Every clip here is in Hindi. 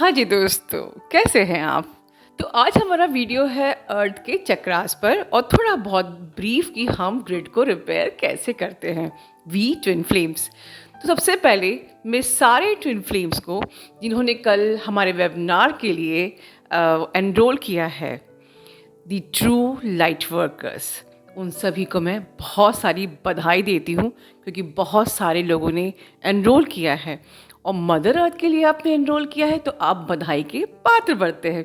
हाँ जी दोस्तों, कैसे हैं आप? तो आज हमारा वीडियो है अर्थ के चक्रास पर और थोड़ा बहुत ब्रीफ कि हम ग्रिड को रिपेयर कैसे करते हैं वी ट्विन फ्लेम्स। तो सबसे पहले मैं सारे ट्विन फ्लेम्स को जिन्होंने कल हमारे वेबिनार के लिए एनरोल किया है, द ट्रू लाइट वर्कर्स, उन सभी को मैं बहुत सारी बधाई देती हूँ क्योंकि बहुत सारे लोगों ने एनरोल किया है और मदर अर्थ के लिए आपने एनरोल किया है तो आप बधाई के पात्र बनते हैं।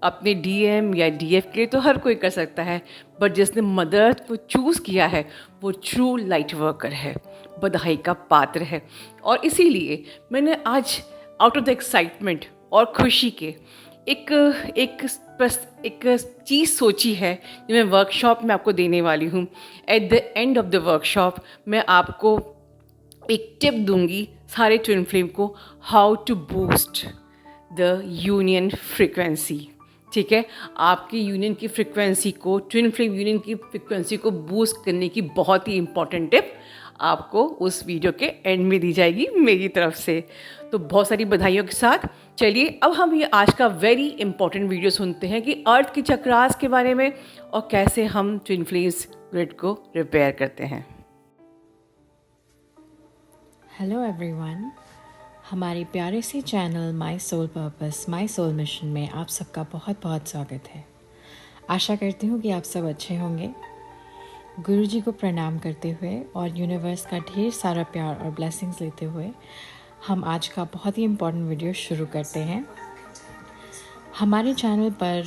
अपने डीएम या डीएफ के लिए तो हर कोई कर सकता है, बट जिसने मदर अर्थ को चूज़ किया है वो ट्रू लाइट वर्कर है, बधाई का पात्र है। और इसीलिए मैंने आज आउट ऑफ द एक्साइटमेंट और खुशी के एक एक चीज़ सोची है जो मैं वर्कशॉप में आपको देने वाली हूँ। At the end of the workshop मैं आपको एक टिप दूंगी सारे ट्विन फ्लेम को, how to boost the union frequency. ठीक है, आपकी यूनियन की फ्रीक्वेंसी को, ट्विन फ्लेम यूनियन की फ्रीक्वेंसी को बूस्ट करने की बहुत ही इंपॉर्टेंट टिप आपको उस वीडियो के एंड में दी जाएगी मेरी तरफ से। तो बहुत सारी बधाइयों के साथ चलिए अब हम ये आज का वेरी इंपॉर्टेंट वीडियो सुनते हैं कि अर्थ के चक्रास के बारे में और कैसे हम ट्विन फ्लेम्स ग्रिड को रिपेयर करते हैं। हेलो एवरीवन, हमारे प्यारे से channel my soul purpose my soul mission में आप सबका बहुत बहुत स्वागत है। आशा करती हूँ कि आप सब अच्छे होंगे। गुरुजी को प्रणाम करते हुए और यूनिवर्स का ढेर सारा प्यार और ब्लेसिंग्स लेते हुए हम आज का बहुत ही इम्पोर्टेंट वीडियो शुरू करते हैं। हमारे चैनल पर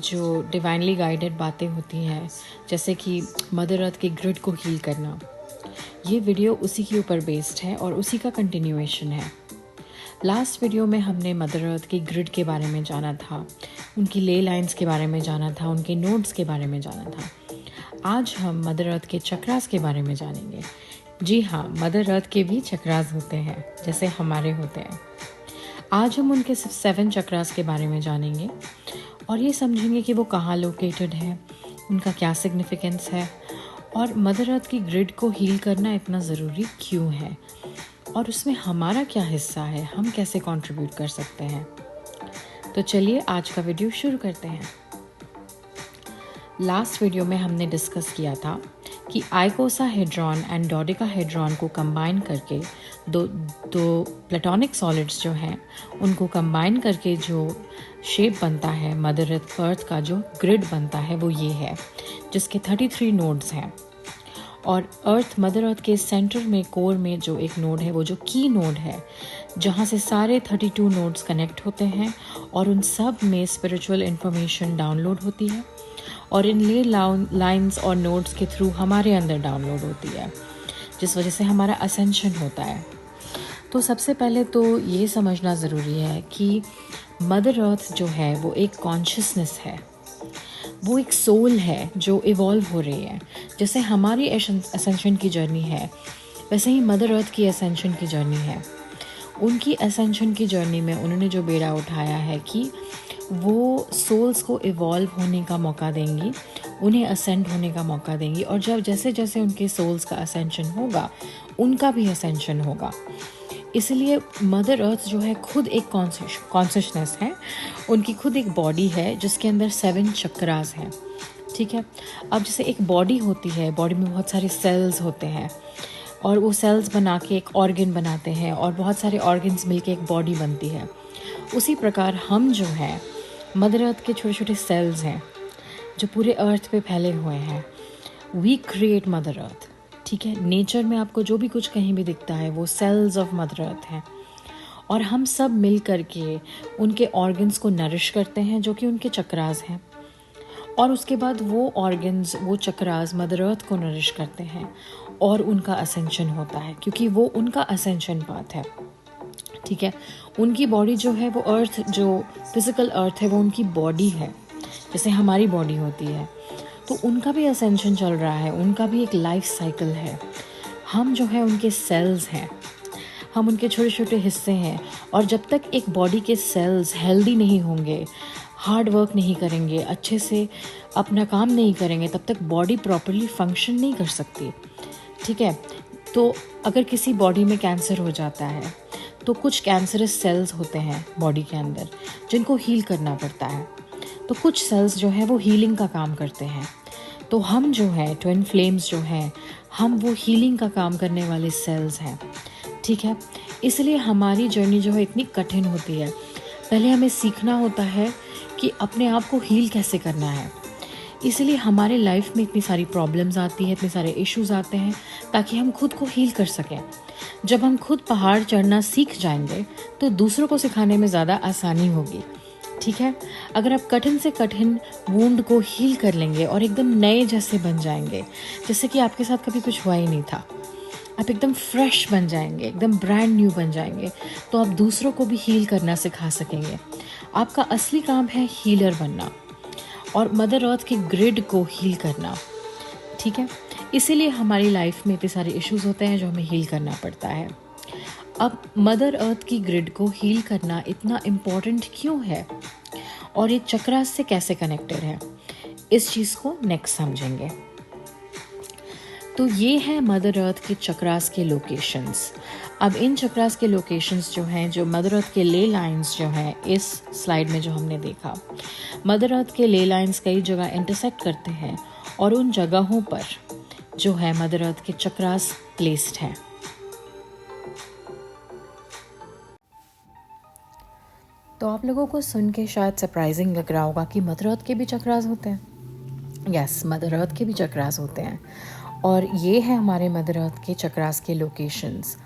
जो डिवाइनली गाइडेड बातें होती हैं, जैसे कि मदर अर्थ के ग्रिड को हील करना, ये वीडियो उसी के ऊपर बेस्ड है और उसी का कंटिन्यूएशन है। लास्ट वीडियो में हमने मदर अर्थ के ग्रिड के बारे में जाना था, उनकी ले लाइंस के बारे में जाना था, उनके नोड्स के बारे में जाना था। आज हम मदर अर्थ के चक्रास के बारे में जानेंगे। जी हाँ, मदर अर्थ के भी चक्रास होते हैं जैसे हमारे होते हैं। आज हम उनके 7 चक्रास के बारे में जानेंगे और ये समझेंगे कि वो कहाँ लोकेटेड है, उनका क्या सिग्निफिकेंस है और मदर अर्थ की ग्रिड को हील करना इतना ज़रूरी क्यों है और उसमें हमारा क्या हिस्सा है, हम कैसे कंट्रीब्यूट कर सकते हैं। तो चलिए आज का वीडियो शुरू करते हैं। लास्ट वीडियो में हमने डिस्कस किया था कि आइकोसाहेड्रॉन एंड डोडेकाहेड्रॉन को कंबाइन करके दो प्लेटोनिक सॉलिड्स जो हैं उनको कंबाइन करके जो शेप बनता है मदर अर्थ का, जो ग्रिड बनता है वो ये है, जिसके 33 नोड्स हैं। और मदर अर्थ के सेंटर में, कोर में जो एक नोड है वो जो की नोड है, जहाँ से सारे 32 नोड्स कनेक्ट होते हैं और उन सब में स्पिरिचुअल इंफॉर्मेशन डाउनलोड होती है और इन ले लाइंस और नोड्स के थ्रू हमारे अंदर डाउनलोड होती है, जिस वजह से हमारा असेंशन होता है। तो सबसे पहले तो ये समझना ज़रूरी है कि मदर अर्थ जो है वो एक कॉन्शियसनेस है, वो एक सोल है जो इवॉल्व हो रही है। जैसे हमारी असेंशन की जर्नी है, वैसे ही मदर अर्थ की असेंशन की जर्नी है। उनकी असेंशन की जर्नी में उन्होंने जो बेड़ा उठाया है कि वो सोल्स को इवॉल्व होने का मौका देंगी, उन्हें असेंड होने का मौका देंगी, और जब जैसे जैसे उनके सोल्स का असेंशन होगा उनका भी असेंशन होगा। इसलिए मदर अर्थ जो है खुद एक कॉन्शियसनेस है, उनकी खुद एक बॉडी है जिसके अंदर 7 चक्रास हैं। ठीक है, अब जैसे एक बॉडी होती है, बॉडी में बहुत सारे सेल्स होते हैं और वो सेल्स बना के एक ऑर्गन बनाते हैं और बहुत सारे ऑर्गन्स मिलके एक बॉडी बनती है। उसी प्रकार हम जो है मदर अर्थ के छोटे छोटे सेल्स हैं जो पूरे अर्थ पे फैले हुए हैं। We create mother earth. ठीक है, नेचर में आपको जो भी कुछ कहीं भी दिखता है वो सेल्स ऑफ मदर अर्थ हैं और हम सब मिल करके उनके ऑर्गन्स को नरिश करते हैं जो कि उनके चक्रास हैं, और उसके बाद वो ऑर्गन्स, वो चक्रास मदर अर्थ को नरिश करते हैं और उनका असेंशन होता है, क्योंकि वो उनका असेंशन पाथ है। ठीक है, उनकी बॉडी जो है वो अर्थ, जो फिजिकल अर्थ है वो उनकी बॉडी है, जैसे हमारी बॉडी होती है। तो उनका भी असेंशन चल रहा है, उनका भी एक लाइफ साइकिल है। हम जो है उनके सेल्स हैं, हम उनके छोटे छोटे हिस्से हैं, और जब तक एक बॉडी के सेल्स हेल्दी नहीं होंगे, हार्ड वर्क नहीं करेंगे, अच्छे से अपना काम नहीं करेंगे, तब तक बॉडी प्रॉपरली फंक्शन नहीं कर सकती। ठीक है, तो अगर किसी बॉडी में कैंसर हो जाता है तो कुछ कैंसरस सेल्स होते हैं बॉडी के अंदर जिनको हील करना पड़ता है। तो कुछ सेल्स जो है वो हीलिंग का काम करते हैं। तो हम जो है ट्विन फ्लेम्स जो हैं, हम वो हीलिंग का काम करने वाले सेल्स हैं, ठीक है। इसलिए हमारी जर्नी जो है इतनी कठिन होती है। पहले हमें सीखना होता है कि अपने आप को हील कैसे करना है। इसलिए हमारे लाइफ में इतनी सारी प्रॉब्लम्स आती हैं, इतने सारे इश्यूज आते हैं, ताकि हम खुद को हील कर सकें। जब हम खुद पहाड़ चढ़ना सीख जाएंगे तो दूसरों को सिखाने में ज़्यादा आसानी होगी, ठीक है। अगर आप कठिन से कठिन वुंड को हील कर लेंगे और एकदम नए जैसे बन जाएंगे, जैसे कि आपके साथ कभी कुछ हुआ ही नहीं था, आप एकदम फ्रेश बन जाएंगे, एकदम ब्रांड न्यू बन जाएंगे, तो आप दूसरों को भी हील करना सिखा सकेंगे। आपका असली काम है हीलर बनना और मदर अर्थ के ग्रिड को हील करना, ठीक है। इसीलिए हमारी लाइफ में इतने सारे इश्यूज होते हैं जो हमें हील करना पड़ता है। अब मदर अर्थ की ग्रिड को हील करना इतना इम्पोर्टेंट क्यों है और ये चक्रास से कैसे कनेक्टेड है, इस चीज़ को नेक्स्ट समझेंगे। तो ये है मदर अर्थ के चक्रास के लोकेशंस। अब इन चक्रास के लोकेशंस जो हैं, जो मदर अर्थ के ले लाइंस जो हैं, इस स्लाइड में जो हमने देखा, मदर अर्थ के ले लाइंस कई जगह इंटरसेक्ट करते हैं और उन जगहों पर जो है मदर अर्थ के चक्रास प्लेस्ड हैं। तो आप लोगों को सुन के शायद सरप्राइजिंग लग रहा होगा कि मदर अर्थ के भी चक्रास होते हैं। यस, मदर अर्थ के भी चक्रास होते हैं और ये है हमारे मदर अर्थ के चक्रास के लोकेशंस।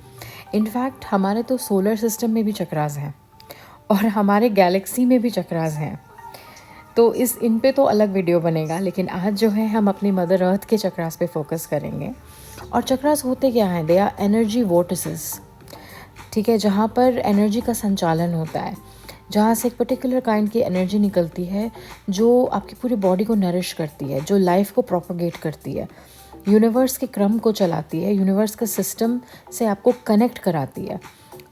इनफैक्ट हमारे तो सोलर सिस्टम में भी चक्रास हैं और हमारे गैलेक्सी में भी चक्रास हैं। तो इन पे तो अलग वीडियो बनेगा, लेकिन आज जो है हम अपनी मदर अर्थ के चक्रास पे फोकस करेंगे। और चक्रास होते क्या हैं? दे आर एनर्जी वोर्टिसेस, ठीक है, जहाँ पर एनर्जी का संचालन होता है, जहाँ से एक पर्टिकुलर काइंड की एनर्जी निकलती है जो आपकी पूरी बॉडी को नरिश करती है, जो लाइफ को प्रोपोगेट करती है, यूनिवर्स के क्रम को चलाती है, यूनिवर्स के सिस्टम से आपको कनेक्ट कराती है।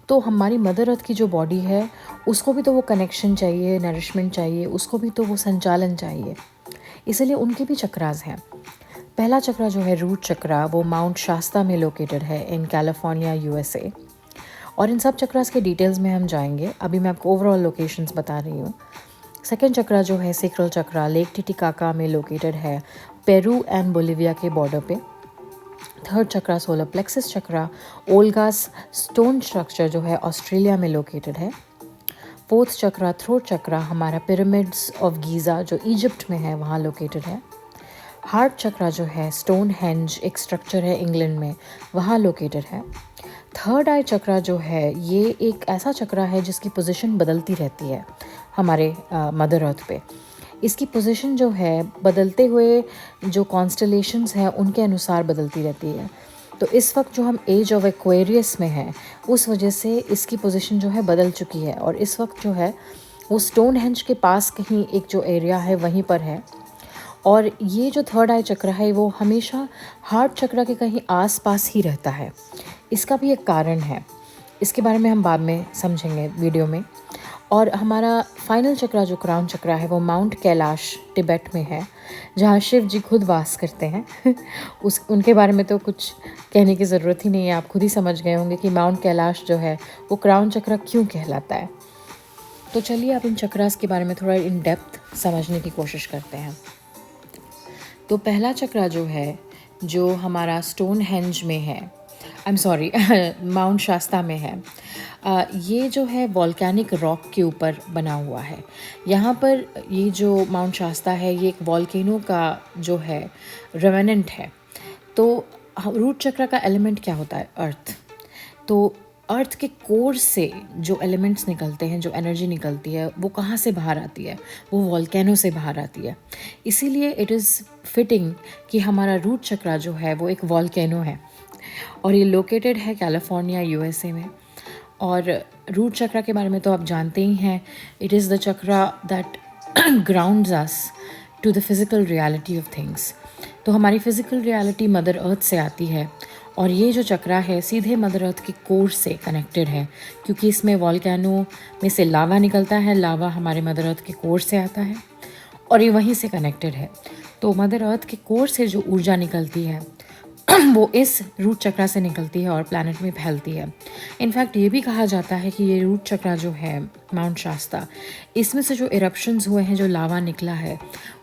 तो हमारी मदर अर्थ की जो बॉडी है उसको भी तो वो कनेक्शन चाहिए, नरिशमेंट चाहिए, उसको भी तो वो संचालन चाहिए। इसलिए उनके भी चक्रास हैं। पहला चक्रा जो है रूट चक्रा, वो माउंट शास्ता में लोकेटेड है इन कैलिफोर्निया, यूएसए। और इन सब चक्रास के डिटेल्स में हम जाएंगे। अभी मैं आपको ओवरऑल लोकेशंस बता रही हूँ। सेकेंड चक्रा जो है सेक्रल चक्रा, लेक टिटिकाका में लोकेटेड है, पेरू एंड बोलिविया के बॉर्डर पे। थर्ड चक्रा सोलर प्लेक्सस चक्रा, ओल्गास स्टोन स्ट्रक्चर जो है ऑस्ट्रेलिया में लोकेटेड है। फोर्थ चक्रा थ्रोट चक्रा हमारा पिरामिड्स ऑफ गीज़ा जो इजिप्ट में है वहाँ लोकेटेड है। हार्ट चक्रा जो है स्टोन हेंज एक स्ट्रक्चर है इंग्लैंड में, वहाँ लोकेटेड है। थर्ड आई चक्रा जो है ये एक ऐसा चक्रा है जिसकी पोजीशन बदलती रहती है हमारे मदर अर्थ पे। इसकी पोजीशन जो है बदलते हुए जो कॉन्स्टलेशंस हैं उनके अनुसार बदलती रहती है। तो इस वक्त जो हम एज ऑफ एक्वेरियस में हैं उस वजह से इसकी पोजीशन जो है बदल चुकी है और इस वक्त जो है वो स्टोन हेंज के पास कहीं एक जो एरिया है वहीं पर है। और ये जो थर्ड आई चक्र है वो हमेशा हार्ट चक्र के कहीं आस पास ही रहता है। इसका भी एक कारण है, इसके बारे में हम बाद में समझेंगे वीडियो में। और हमारा फाइनल चक्रा जो क्राउन चक्रा है वो माउंट कैलाश तिब्बत में है, जहाँ शिव जी खुद वास करते हैं उनके बारे में तो कुछ कहने की ज़रूरत ही नहीं है, आप खुद ही समझ गए होंगे कि माउंट कैलाश जो है वो क्राउन चक्रा क्यों कहलाता है। तो चलिए अब इन चक्रास के बारे में थोड़ा इन डेप्थ समझने की कोशिश करते हैं। तो पहला चक्रा जो है जो हमारा स्टोन हेंज में है, माउंट शास्ता में है, ये जो है वॉल्केनिक रॉक के ऊपर बना हुआ है। यहाँ पर ये जो माउंट शास्ता है ये एक वॉल्केनो का जो है रेमेनेंट है। तो रूट चक्र का एलिमेंट क्या होता है? अर्थ। तो अर्थ के कोर से जो एलिमेंट्स निकलते हैं, जो एनर्जी निकलती है, वो कहाँ से बाहर आती है? वो वॉल्केनो से बाहर आती है। इसीलिए इट इज़ फिटिंग कि हमारा रूट चक्रा जो है वो एक वॉल्केनो है और ये लोकेटेड है कैलिफोर्निया, यूएसए में। और रूट चक्रा के बारे में तो आप जानते ही हैं, it is the chakra that grounds us to the physical reality of things. तो हमारी फिज़िकल रियलिटी मदर अर्थ से आती है और ये जो चक्रा है सीधे मदर अर्थ के कोर से कनेक्टेड है, क्योंकि इसमें वॉल्केनो में से लावा निकलता है। लावा हमारे मदर अर्थ के कोर से आता है और ये वहीं से कनेक्टेड है। तो मदर अर्थ के कोर से जो ऊर्जा निकलती है वो इस रूट चक्रा से निकलती है और प्लैनेट में फैलती है। इनफैक्ट ये भी कहा जाता है कि ये रूट चक्रा जो है माउंट शास्ता, इसमें से जो इरप्शंस हुए हैं, जो लावा निकला है,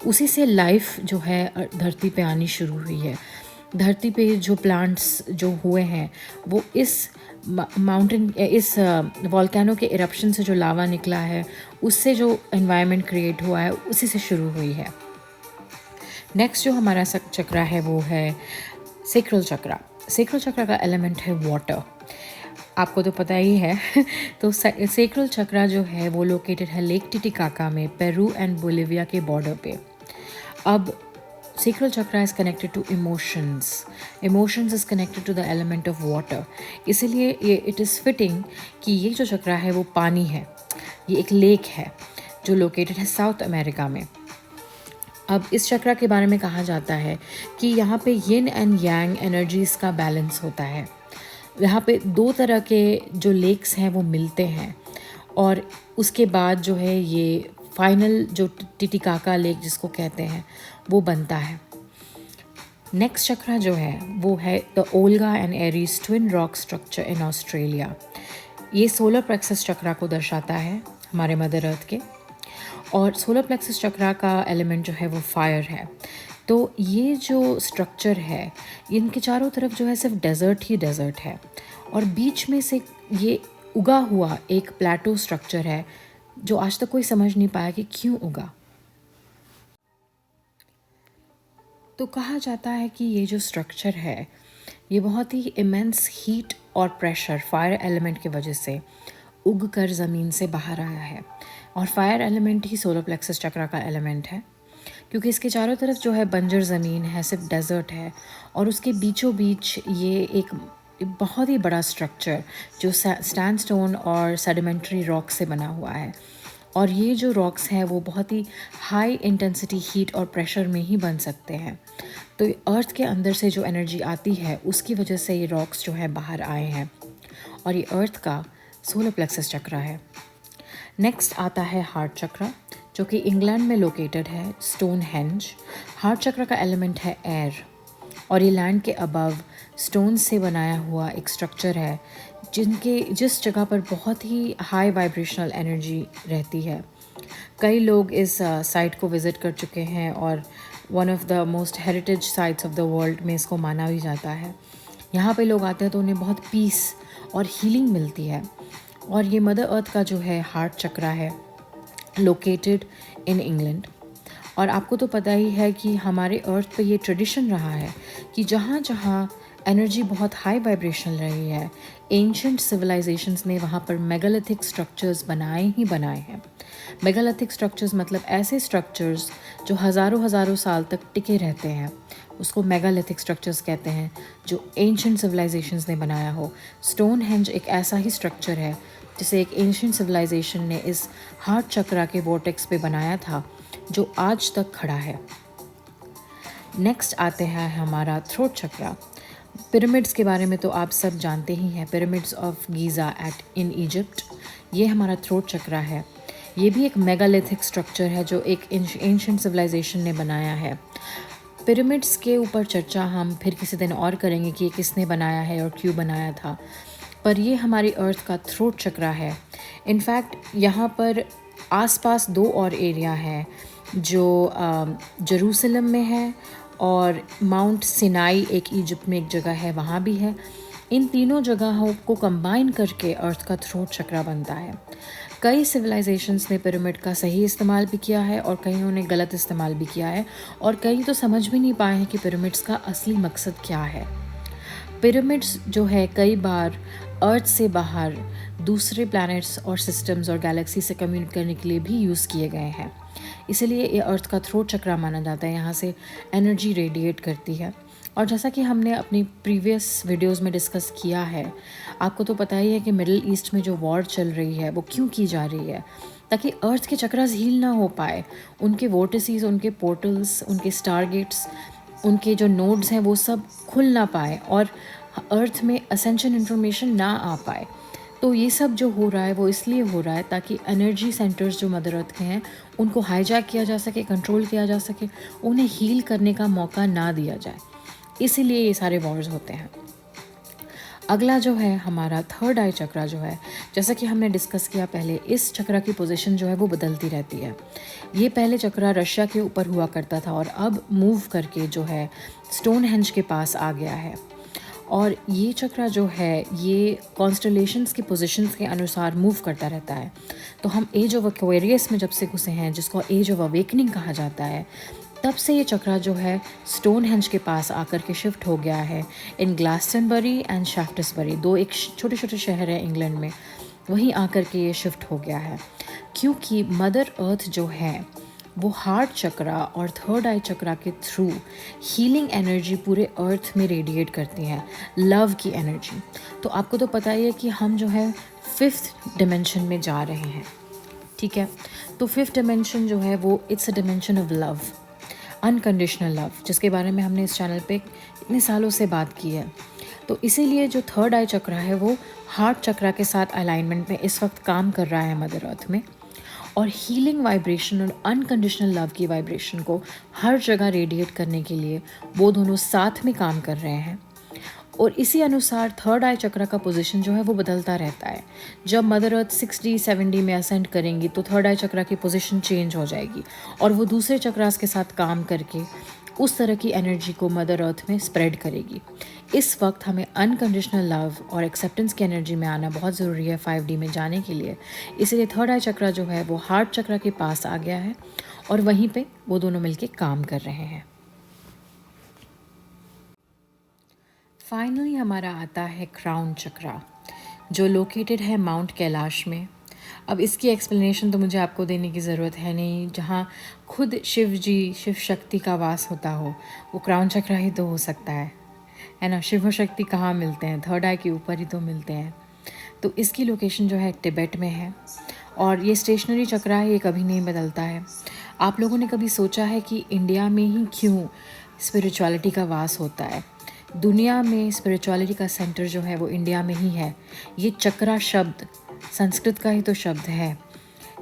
उसी से लाइफ जो है धरती पे आनी शुरू हुई है। धरती पे जो प्लांट्स जो हुए हैं वो इस माउंटेन, इस वॉल्केनो के इरप्शन से जो लावा निकला है उससे जो एनवायरनमेंट क्रिएट हुआ है उसी से शुरू हुई है। नेक्स्ट जो हमारा चक्रा है वो है सेक्रल चक्रा। सेक्रल चक्रा का एलिमेंट है वाटर, आपको तो पता ही है। तो सेक्रल चक्रा जो है वो लोकेटेड है लेक टिटिकाका में, पेरू एंड बोलिविया के बॉर्डर पे। अब sacral chakra is connected to emotions is connected to the element of water, इसीलिए ये इट इज़ फिटिंग कि ये जो चक्रा है वो पानी है। ये एक लेक है जो लोकेटेड है साउथ अमेरिका में। अब इस चक्रा के बारे में कहा जाता है कि यहाँ पे यिन एंड यांग एनर्जीज का बैलेंस होता है। यहाँ पे दो तरह के जो लेक्स हैं वो मिलते हैं और उसके बाद जो है ये फाइनल जो टिटिकाका लेक जिसको कहते हैं वो बनता है। नेक्स्ट चक्रा जो है वो है the Olga and Aries twin rock structure in Australia. ये सोलर प्लेक्सस चक्रा को दर्शाता है हमारे मदर अर्थ के, और सोलर प्लेक्सस चक्रा का एलिमेंट जो है वो फायर है। तो ये जो स्ट्रक्चर है इनके चारों तरफ जो है सिर्फ डेजर्ट ही डेजर्ट है और बीच में से ये उगा हुआ एक प्लेटो स्ट्रक्चर है जो आज तक कोई समझ नहीं पाया कि क्यों उगा। तो कहा जाता है कि ये जो स्ट्रक्चर है ये बहुत ही इमेंस हीट और प्रेशर फायर एलिमेंट की वजह से उग कर ज़मीन से बाहर आया है, और फायर एलिमेंट ही सोलर प्लेक्सस चक्रा का एलिमेंट है क्योंकि इसके चारों तरफ जो है बंजर ज़मीन है, सिर्फ डेजर्ट है, और उसके बीचों बीच ये एक बहुत ही बड़ा स्ट्रक्चर जो सैंडस्टोन और सेडिमेंट्री रॉक से बना हुआ है, और ये जो रॉक्स हैं वो बहुत ही हाई इंटेंसिटी हीट और प्रेशर में ही बन सकते हैं। तो अर्थ के अंदर से जो एनर्जी आती है उसकी वजह से ये रॉक्स जो है बाहर आए हैं, और ये अर्थ का सोलर प्लेक्सस चक्रा है। नेक्स्ट आता है हार्ट चक्रा जो कि इंग्लैंड में लोकेटेड है, स्टोनहेंज। हार्ट चक्र का एलिमेंट है एयर, और ये लैंड के अबव स्टोन से बनाया हुआ एक स्ट्रक्चर है जिस जगह पर बहुत ही हाई वाइब्रेशनल एनर्जी रहती है। कई लोग इस साइट को विज़िट कर चुके हैं और one of the most heritage sites of the world में इसको माना भी जाता है। यहाँ पे लोग आते हैं तो उन्हें बहुत पीस और हीलिंग मिलती है, और ये मदर अर्थ का जो है हार्ट चक्रा है लोकेटेड इन इंग्लैंड। और आपको तो पता ही है कि हमारे अर्थ पे ये ट्रेडिशन रहा है कि जहाँ जहाँ एनर्जी बहुत हाई वाइब्रेशन रही है, एंशंट सिविलाइजेशंस ने वहाँ पर मेगालिथिक स्ट्रक्चर्स बनाए ही बनाए हैं। मेगालिथिक स्ट्रक्चर्स मतलब ऐसे स्ट्रक्चर्स जो हज़ारों हज़ारों साल तक टिके रहते हैं, उसको मेगालिथिक स्ट्रक्चर्स कहते हैं जो एंशंट सिविलाइजेशंस ने बनाया हो। स्टोनहेंज एक ऐसा ही स्ट्रक्चर है जिसे एक एंशंट सिविलाइजेशन ने इस हार्ट चक्रा के वोर्टेक्स पे बनाया था जो आज तक खड़ा है। नेक्स्ट आते हैं हमारा थ्रोट चक्रा। पिरामिड्स के बारे में तो आप सब जानते ही हैं, pyramids of Giza in Egypt, ये हमारा थ्रोट चक्रा है। ये भी एक मेगालिथिक स्ट्रक्चर है जो एक एंशंट सिविलाइजेशन ने बनाया है। पिरामिड्स के ऊपर चर्चा हम फिर किसी दिन और करेंगे कि ये किसने बनाया है और क्यों बनाया था, पर ये हमारी अर्थ का थ्रोट चक्रा है। इनफैक्ट यहाँ पर आसपास दो और एरिया है जो जेरूसलम में है, और माउंट सिनाई एक इजिप्ट में एक जगह है वहाँ भी है। इन तीनों जगहों को कंबाइन करके अर्थ का थ्रोट चक्रा बनता है। कई सिविलाइजेशंस ने पिरामिड का सही इस्तेमाल भी किया है और कईयों ने गलत इस्तेमाल भी किया है, और कई तो समझ भी नहीं पाए हैं कि पिरामिड्स का असली मकसद क्या है। पिरामिड्स जो है कई बार अर्थ से बाहर दूसरे प्लैनेट्स और सिस्टम्स और गैलेक्सी से कम्युनिकेट करने के लिए भी यूज़ किए गए हैं, इसलिए ये अर्थ का थ्रोट चक्रा माना जाता है। यहाँ से एनर्जी रेडिएट करती है, और जैसा कि हमने अपनी प्रीवियस वीडियोस में डिस्कस किया है, आपको तो पता ही है कि मिडिल ईस्ट में जो वॉर चल रही है वो क्यों की जा रही है, ताकि अर्थ के चक्रास हील ना हो पाए, उनके वोर्टिसेस, उनके पोर्टल्स, उनके स्टारगेट्स, उनके जो नोड्स हैं वो सब खुल ना पाए और अर्थ में असेंशन इन्फॉर्मेशन ना आ पाए। तो ये सब जो हो रहा है वो इसलिए हो रहा है ताकि एनर्जी सेंटर्स जो मदर अर्थ के हैं उनको हाईजैक किया जा सके, कंट्रोल किया जा सके, उन्हें हील करने का मौका ना दिया जाए। इसीलिए ये सारे वॉर्स होते हैं। अगला जो है हमारा थर्ड आई चक्रा जो है, जैसा कि हमने डिस्कस किया पहले, इस चक्रा की पोजीशन जो है वो बदलती रहती है। ये पहले चक्रा रशिया के ऊपर हुआ करता था और अब मूव करके जो है स्टोनहेंज के पास आ गया है। और ये चक्रा जो है ये कॉन्स्टलेशंस की पोजीशंस के अनुसार मूव करता रहता है। तो हम एज ऑफ एक्वेरियस में जब से घुसे हैं, जिसको एज ऑफ अवेकनिंग कहा जाता है, तब से ये चक्रा जो है स्टोनहेंज के पास आकर के शिफ्ट हो गया है इन ग्लासटनबरी एंड शाफ्टसबरी, दो एक छोटे छोटे शहर हैं इंग्लैंड में, वहीं आकर के ये शिफ्ट हो गया है। क्योंकि मदर अर्थ जो है वो हार्ट चक्रा और थर्ड आई चक्रा के थ्रू हीलिंग एनर्जी पूरे अर्थ में रेडिएट करती हैं, लव की एनर्जी। तो आपको तो पता ही है कि हम जो है 5th डिमेंशन में जा रहे हैं, ठीक है। तो 5th डिमेंशन जो है वो it's a dimension of love, unconditional love, जिसके बारे में हमने इस चैनल पे इतने सालों से बात की है। तो इसीलिए जो थर्ड आई चक्रा है वो हार्ट चक्रा के साथ अलाइनमेंट में इस वक्त काम कर रहा है मदर अर्थ में, और हीलिंग वाइब्रेशन और अनकंडीशनल लव की वाइब्रेशन को हर जगह रेडिएट करने के लिए वो दोनों साथ में काम कर रहे हैं। और इसी अनुसार थर्ड आई चक्रा का पोजीशन जो है वो बदलता रहता है। जब मदर अर्थ 6D 7D में असेंड करेंगी तो थर्ड आई चक्रा की पोजीशन चेंज हो जाएगी और वो दूसरे चक्रास के साथ काम करके उस तरह की एनर्जी को मदर अर्थ में स्प्रेड करेगी। इस वक्त हमें अनकंडीशनल लव और एक्सेप्टेंस की एनर्जी में आना बहुत ज़रूरी है 5D में जाने के लिए। इसलिए थर्ड आई चक्रा जो है वो हार्ट चक्रा के पास आ गया है और वहीं पे वो दोनों मिलके काम कर रहे हैं। फाइनली हमारा आता है क्राउन चक्रा, जो लोकेटेड है माउंट कैलाश में। अब इसकी एक्सप्लेनेशन तो मुझे आपको देने की ज़रूरत है नहीं, जहाँ खुद शिव जी, शिव शक्ति का वास होता हो, वो क्राउन चक्रा ही तो हो सकता है ना। शिव और शक्ति कहाँ मिलते हैं, थर्ड आई के ऊपर ही तो मिलते हैं। तो इसकी लोकेशन जो है तिब्बत में है और ये स्टेशनरी चक्रा है, ये कभी नहीं बदलता है। आप लोगों ने कभी सोचा है कि इंडिया में ही क्यों स्पिरिचुअलिटी का वास होता है? दुनिया में स्पिरिचुअलिटी का सेंटर जो है वो इंडिया में ही है। ये चक्रा शब्द संस्कृत का ही तो शब्द है।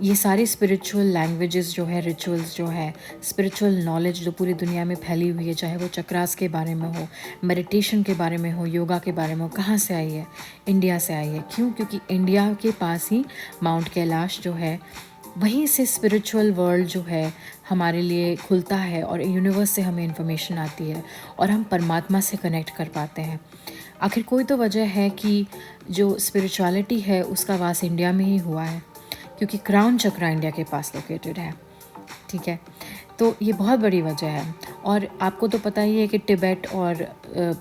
ये सारे स्पिरिचुअल लैंग्वेजेस जो है, रिचुअल्स जो है, स्पिरिचुअल नॉलेज जो पूरी दुनिया में फैली हुई है, चाहे वो चक्रास के बारे में हो, मेडिटेशन के बारे में हो, योगा के बारे में हो, कहाँ से आई है? इंडिया से आई है। क्यों? क्योंकि इंडिया के पास ही माउंट कैलाश जो है, वहीं से स्पिरिचुअल वर्ल्ड जो है हमारे लिए खुलता है और यूनिवर्स से हमें इन्फॉर्मेशन आती है और हम परमात्मा से कनेक्ट कर पाते हैं। आखिर कोई तो वजह है कि जो स्पिरिचुअलिटी है उसका वास इंडिया में ही हुआ है, क्योंकि क्राउन चक्रा इंडिया के पास लोकेटेड है, ठीक है। तो ये बहुत बड़ी वजह है। और आपको तो पता ही है कि तिब्बत और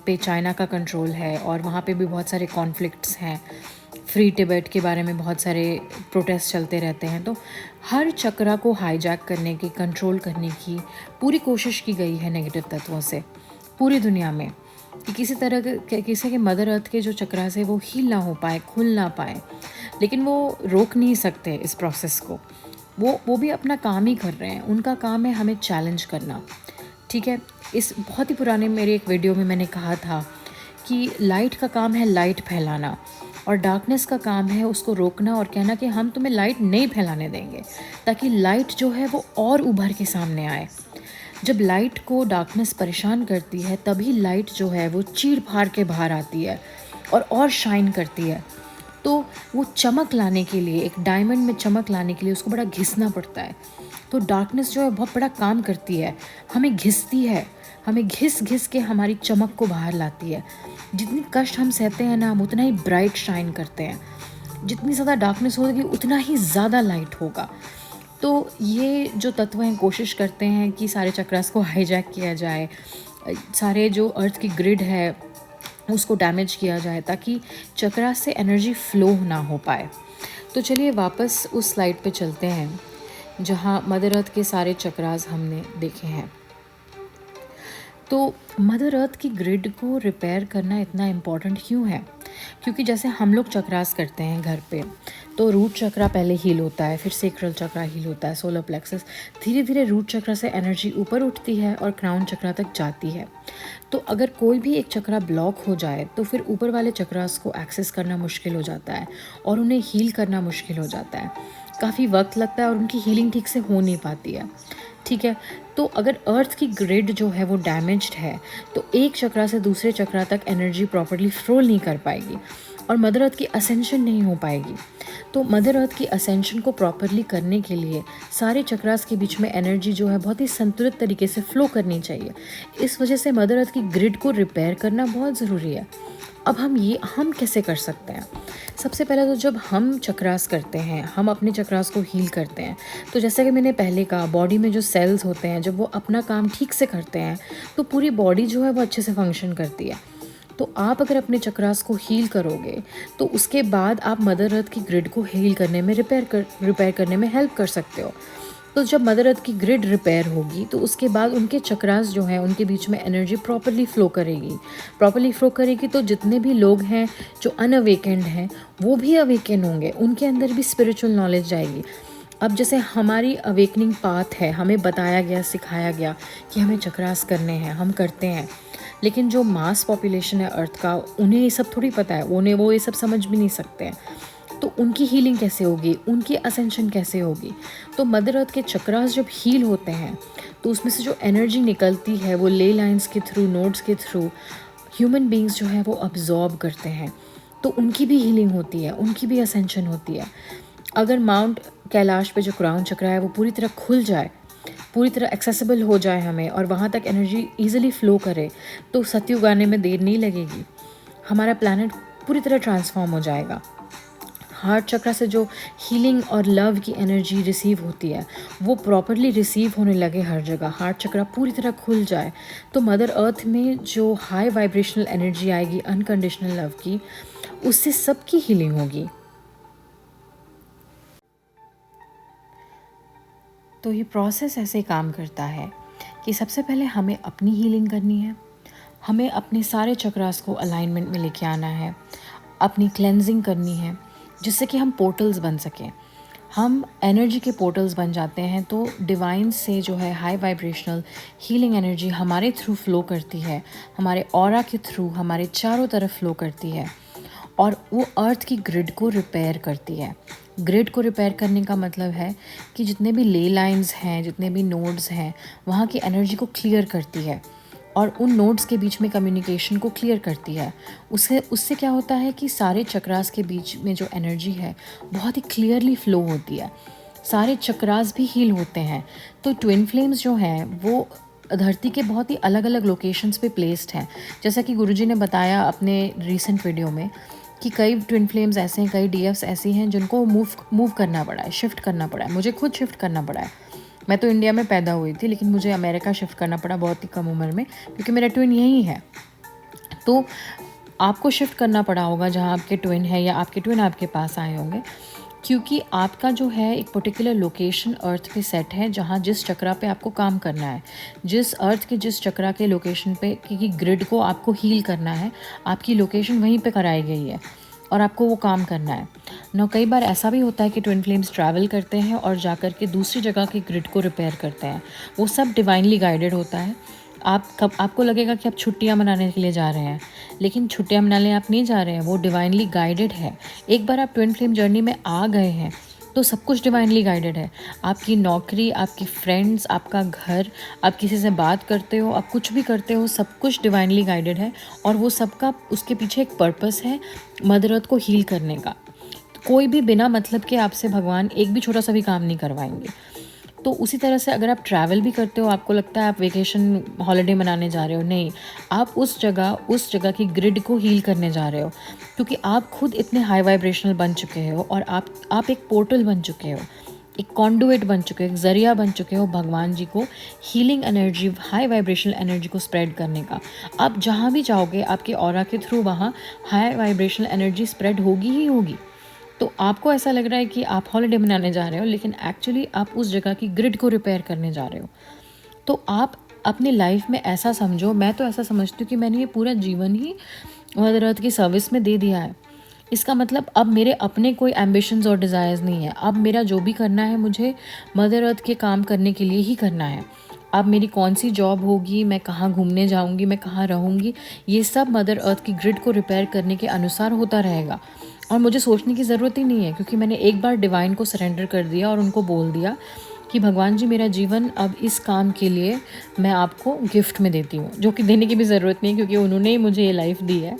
पे चाइना का कंट्रोल है और वहाँ पे भी बहुत सारे कॉन्फ्लिक्ट्स हैं। फ्री तिब्बत के बारे में बहुत सारे प्रोटेस्ट चलते रहते हैं। तो हर चक्रा को हाईजैक करने की, कंट्रोल करने की पूरी कोशिश की गई है नेगेटिव तत्वों से पूरी दुनिया में, कि किसी तरह के किसी के मदर अर्थ के जो चक्रा से वो हील ना हो पाए, खुल ना पाए। लेकिन वो रोक नहीं सकते इस प्रोसेस को। वो भी अपना काम ही कर रहे हैं। उनका काम है हमें चैलेंज करना, ठीक है। इस बहुत ही पुराने मेरे एक वीडियो में मैंने कहा था कि लाइट का काम है लाइट फैलाना और डार्कनेस का काम है उसको रोकना और कहना कि हम तुम्हें लाइट नहीं फैलाने देंगे, ताकि लाइट जो है वो और उभर के सामने आए। जब लाइट को डार्कनेस परेशान करती है तभी लाइट जो है वो चीर फाड़ के बाहर आती है और शाइन करती है। तो वो चमक लाने के लिए, एक डायमंड में चमक लाने के लिए उसको बड़ा घिसना पड़ता है। तो डार्कनेस जो है बहुत बड़ा काम करती है, हमें घिसती है, हमें घिस घिस के हमारी चमक को बाहर लाती है। जितनी कष्ट हम सहते हैं ना, हम उतना ही ब्राइट शाइन करते हैं। जितनी ज़्यादा डार्कनेस होगी उतना ही ज़्यादा लाइट होगा। तो ये जो तत्व हैं कोशिश करते हैं कि सारे चक्रास को हाईजैक किया जाए, सारे जो अर्थ की ग्रिड है उसको डैमेज किया जाए, ताकि चक्रास से एनर्जी फ्लो ना हो पाए। तो चलिए वापस उस स्लाइड पे चलते हैं जहाँ मदर अर्थ के सारे चक्रास हमने देखे हैं। तो मदर अर्थ की ग्रिड को रिपेयर करना इतना इम्पॉर्टेंट क्यों है? क्योंकि जैसे हम लोग चक्रास करते हैं घर पे, तो रूट चक्रा पहले हील होता है, फिर सेक्रल चक्रा हील होता है, सोलर प्लेक्सस, धीरे धीरे रूट चक्रा से एनर्जी ऊपर उठती है और क्राउन चक्रा तक जाती है। तो अगर कोई भी एक चक्रा ब्लॉक हो जाए तो फिर ऊपर वाले चक्रास को एक्सेस करना मुश्किल हो जाता है और उन्हें हील करना मुश्किल हो जाता है। काफ़ी वक्त लगता है और उनकी हीलिंग ठीक से हो नहीं पाती है, ठीक है। तो अगर अर्थ की ग्रिड जो है वो डैमेज्ड है, तो एक चक्रा से दूसरे चक्रा तक एनर्जी प्रॉपर्ली फ्लो नहीं कर पाएगी और मदर अर्थ की असेंशन नहीं हो पाएगी। तो मदर अर्थ की असेंशन को प्रॉपरली करने के लिए सारे चक्रास के बीच में एनर्जी जो है बहुत ही संतुलित तरीके से फ्लो करनी चाहिए। इस वजह से मदर अर्थ की ग्रिड को रिपेयर करना बहुत ज़रूरी है। अब हम कैसे कर सकते हैं? सबसे पहले तो जब हम चक्रास करते हैं, हम अपने चक्रास को हील करते हैं, तो जैसा कि मैंने पहले कहा, बॉडी में जो सेल्स होते हैं जब वो अपना काम ठीक से करते हैं तो पूरी बॉडी जो है वो अच्छे से फंक्शन करती है। तो आप अगर अपने चक्रास को हील करोगे तो उसके बाद आप मदर अर्थ की ग्रिड को हील करने में रिपेयर करने में हेल्प कर सकते हो। तो जब मदर अर्थ की ग्रिड रिपेयर होगी तो उसके बाद उनके चक्रास जो हैं उनके बीच में एनर्जी प्रॉपरली फ्लो करेगी। तो जितने भी लोग हैं जो अनअवेकेंड हैं वो भी अवेकन होंगे, उनके अंदर भी स्पिरिचुअल नॉलेज जाएगी। अब जैसे हमारी अवेकनिंग पाथ है, हमें बताया गया, सिखाया गया कि हमें चक्रास करने हैं, हम करते हैं, लेकिन जो मास पॉपुलेशन है अर्थ का, उन्हें ये सब थोड़ी पता है, उन्हें वो ये सब समझ भी नहीं सकते हैं। तो उनकी हीलिंग कैसे होगी, उनकी असेंशन कैसे होगी? तो मदर अर्थ के चक्रास जब हील होते हैं तो उसमें से जो एनर्जी निकलती है वो ले लाइन्स के थ्रू, नोड्स के थ्रू ह्यूमन बींग्स जो है वो अब्जॉर्ब करते हैं। तो उनकी भी हीलिंग होती है, उनकी भी असेंशन होती है। अगर माउंट कैलाश पे जो क्राउन चक्र है वो पूरी तरह खुल जाए, पूरी तरह एक्सेसिबल हो जाए हमें और वहाँ तक एनर्जी ईजिली फ्लो करे तो सतयुग आने में देर नहीं लगेगी। हमारा प्लैनेट पूरी तरह ट्रांसफॉर्म हो जाएगा। हार्ट चक्र से जो हीलिंग और लव की एनर्जी रिसीव होती है वो प्रॉपरली रिसीव होने लगे हर जगह, हार्ट चक्र पूरी तरह खुल जाए तो मदर अर्थ में जो हाई वाइब्रेशनल एनर्जी आएगी अनकंडीशनल लव की, उससे सबकी हीलिंग होगी। तो ये प्रोसेस ऐसे काम करता है कि सबसे पहले हमें अपनी हीलिंग करनी है, हमें अपने सारे चक्रास को अलाइनमेंट में लेके आना है, अपनी क्लेंजिंग करनी है जिससे कि हम पोर्टल्स बन सकें। हम एनर्जी के पोर्टल्स बन जाते हैं तो डिवाइन से जो है हाई वाइब्रेशनल हीलिंग एनर्जी हमारे थ्रू फ्लो करती है, हमारे ऑरा के थ्रू हमारे चारों तरफ फ्लो करती है और वो अर्थ की ग्रिड को रिपेयर करती है। ग्रिड को रिपेयर करने का मतलब है कि जितने भी ले लाइन्स हैं, जितने भी नोड्स हैं, वहाँ की एनर्जी को क्लियर करती है और उन नोड्स के बीच में कम्युनिकेशन को क्लियर करती है। उससे क्या होता है कि सारे चक्रास के बीच में जो एनर्जी है बहुत ही क्लियरली फ्लो होती है, सारे चक्रास भी हील होते हैं। तो ट्विन फ्लेम्स जो हैं वो धरती के बहुत ही अलग अलग लोकेशंस पे प्लेस्ड हैं। जैसा कि गुरुजी ने बताया अपने रीसेंट वीडियो में कि कई ट्विन फ्लेम्स ऐसे हैं, कई डीएफ्स ऐसी हैं जिनको मूव करना पड़ा है, शिफ्ट करना पड़ा है। मुझे खुद शिफ्ट करना पड़ा है। मैं तो इंडिया में पैदा हुई थी लेकिन मुझे अमेरिका शिफ्ट करना पड़ा बहुत ही कम उम्र में क्योंकि मेरा ट्विन यही है। तो आपको शिफ्ट करना पड़ा होगा जहाँ आपके ट्विन है या आपके ट्विन आपके पास आए होंगे, क्योंकि आपका जो है एक पर्टिकुलर लोकेशन अर्थ पे सेट है जहाँ जिस चक्रा पे आपको काम करना है, जिस अर्थ के जिस चक्रा के लोकेशन पे की ग्रिड को आपको हील करना है, आपकी लोकेशन वहीं पे कराई गई है और आपको वो काम करना है ना। कई बार ऐसा भी होता है कि ट्विन फ्लेम्स ट्रैवल करते हैं और जाकर के दूसरी जगह की ग्रिड को रिपेयर करते हैं। वो सब डिवाइनली गाइडेड होता है। आपको लगेगा कि आप छुट्टियां मनाने के लिए जा रहे हैं, लेकिन छुट्टियां मनाने आप नहीं जा रहे हैं, वो डिवाइनली गाइडेड है। एक बार आप ट्विन फ्लेम जर्नी में आ गए हैं तो सब कुछ डिवाइनली गाइडेड है। आपकी नौकरी, आपकी फ्रेंड्स, आपका घर, आप किसी से बात करते हो, आप कुछ भी करते हो, सब कुछ डिवाइनली गाइडेड है और वो सबका उसके पीछे एक पर्पस है, मदर अर्थ को हील करने का। कोई भी बिना मतलब के आपसे भगवान एक भी छोटा सा भी काम नहीं करवाएंगे। तो उसी तरह से अगर आप ट्रैवल भी करते हो, आपको लगता है आप वेकेशन हॉलिडे मनाने जा रहे हो, नहीं, आप उस जगह की ग्रिड को हील करने जा रहे हो क्योंकि आप खुद इतने हाई वाइब्रेशनल बन चुके हो और आप एक पोर्टल बन चुके हो, एक कॉन्डुइट बन चुके हो, एक ज़रिया बन चुके हो भगवान जी को healing energy, high vibrational energy को स्प्रेड करने का। आप जहाँ भी जाओगे आपके ऑरा के थ्रू वहाँ हाई वाइब्रेशनल एनर्जी स्प्रेड होगी ही होगी। तो आपको ऐसा लग रहा है कि आप हॉलिडे मनाने जा रहे हो लेकिन एक्चुअली आप उस जगह की ग्रिड को रिपेयर करने जा रहे हो। तो आप अपनी लाइफ में ऐसा समझो, मैं तो ऐसा समझती हूँ कि मैंने ये पूरा जीवन ही मदर अर्थ की सर्विस में दे दिया है। इसका मतलब अब मेरे अपने कोई एम्बिशंस और डिज़ायर्स नहीं है। अब मेरा जो भी करना है मुझे मदर अर्थ के काम करने के लिए ही करना है। अब मेरी कौन सी जॉब होगी, मैं कहाँ घूमने जाऊँगी, मैं कहाँ रहूँगी, ये सब मदर अर्थ की ग्रिड को रिपेयर करने के अनुसार होता रहेगा और मुझे सोचने की ज़रूरत ही नहीं है क्योंकि मैंने एक बार डिवाइन को सरेंडर कर दिया और उनको बोल दिया कि भगवान जी मेरा जीवन अब इस काम के लिए मैं आपको गिफ्ट में देती हूँ, जो कि देने की भी ज़रूरत नहीं है क्योंकि उन्होंने ही मुझे ये लाइफ दी है,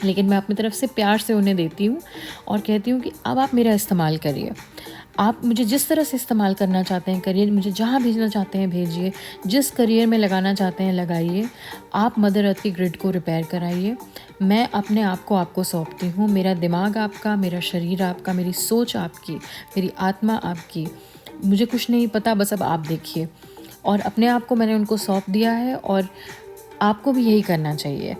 लेकिन मैं अपनी तरफ से प्यार से उन्हें देती हूँ और कहती हूँ कि अब आप मेरा इस्तेमाल करिए। आप मुझे जिस तरह से इस्तेमाल करना चाहते हैं करिए, मुझे जहाँ भेजना चाहते हैं भेजिए, जिस करियर में लगाना चाहते हैं लगाइए। आप मदर अर्थ की ग्रिड को रिपेयर कराइए। मैं अपने आप को आपको सौंपती हूँ। मेरा दिमाग आपका, मेरा शरीर आपका, मेरी सोच आपकी, मेरी आत्मा आपकी। मुझे कुछ नहीं पता, बस अब आप देखिए। और अपने आप को मैंने उनको सौंप दिया है और आपको भी यही करना चाहिए,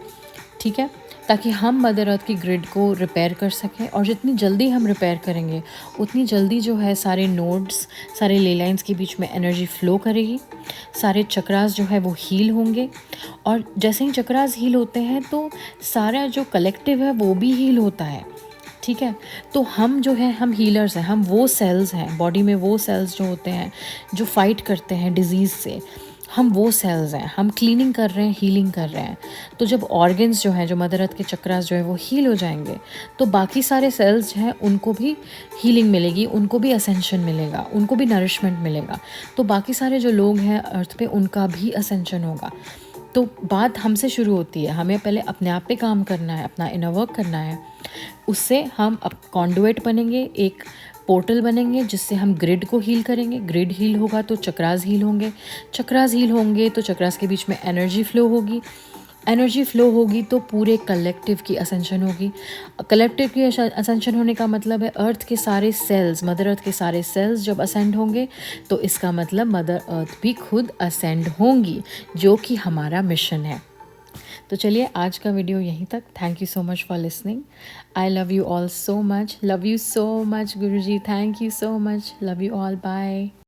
ठीक है, ताकि हम मदर अर्थ की ग्रिड को रिपेयर कर सकें। और जितनी जल्दी हम रिपेयर करेंगे उतनी जल्दी जो है सारे नोड्स, सारे ले लाइन्स के बीच में एनर्जी फ़्लो करेगी, सारे चक्रास जो है वो हील होंगे। और जैसे ही चक्रास हील होते हैं तो सारा जो कलेक्टिव है वो भी हील होता है, ठीक है। तो हम जो है हम हीलर्स हैं, हम वो सेल्स हैं बॉडी में, वो सेल्स जो होते हैं जो फाइट करते हैं डिजीज़ से, हम वो सेल्स हैं। हम क्लीनिंग कर रहे हैं, हीलिंग कर रहे हैं। तो जब ऑर्गन्स जो हैं, जो मदर अर्थ के चक्रास जो है वो हील हो जाएंगे तो बाकी सारे सेल्स जो हैं उनको भी हीलिंग मिलेगी, उनको भी असेंशन मिलेगा, उनको भी नरिशमेंट मिलेगा। तो बाकी सारे जो लोग हैं अर्थ पे उनका भी असेंशन होगा। तो बात हमसे शुरू होती है, हमें पहले अपने आप पे काम करना है, अपना इनर वर्क करना है। उससे हम अब कॉन्डुएट बनेंगे, एक पोर्टल बनेंगे जिससे हम ग्रिड को हील करेंगे। ग्रिड हील होगा तो चक्रास हील होंगे, चक्रास हील होंगे तो चक्रास के बीच में एनर्जी फ्लो होगी, एनर्जी फ्लो होगी तो पूरे कलेक्टिव की असेंशन होगी। कलेक्टिव की असेंशन होने का मतलब है अर्थ के सारे सेल्स, मदर अर्थ के सारे सेल्स जब असेंड होंगे तो इसका मतलब मदर अर्थ भी खुद असेंड होंगी, जो कि हमारा मिशन है। तो चलिए आज का वीडियो यहीं तक। Thank you so much for listening. I love you all so much, love you so much Guruji, thank you so much, love you all, bye.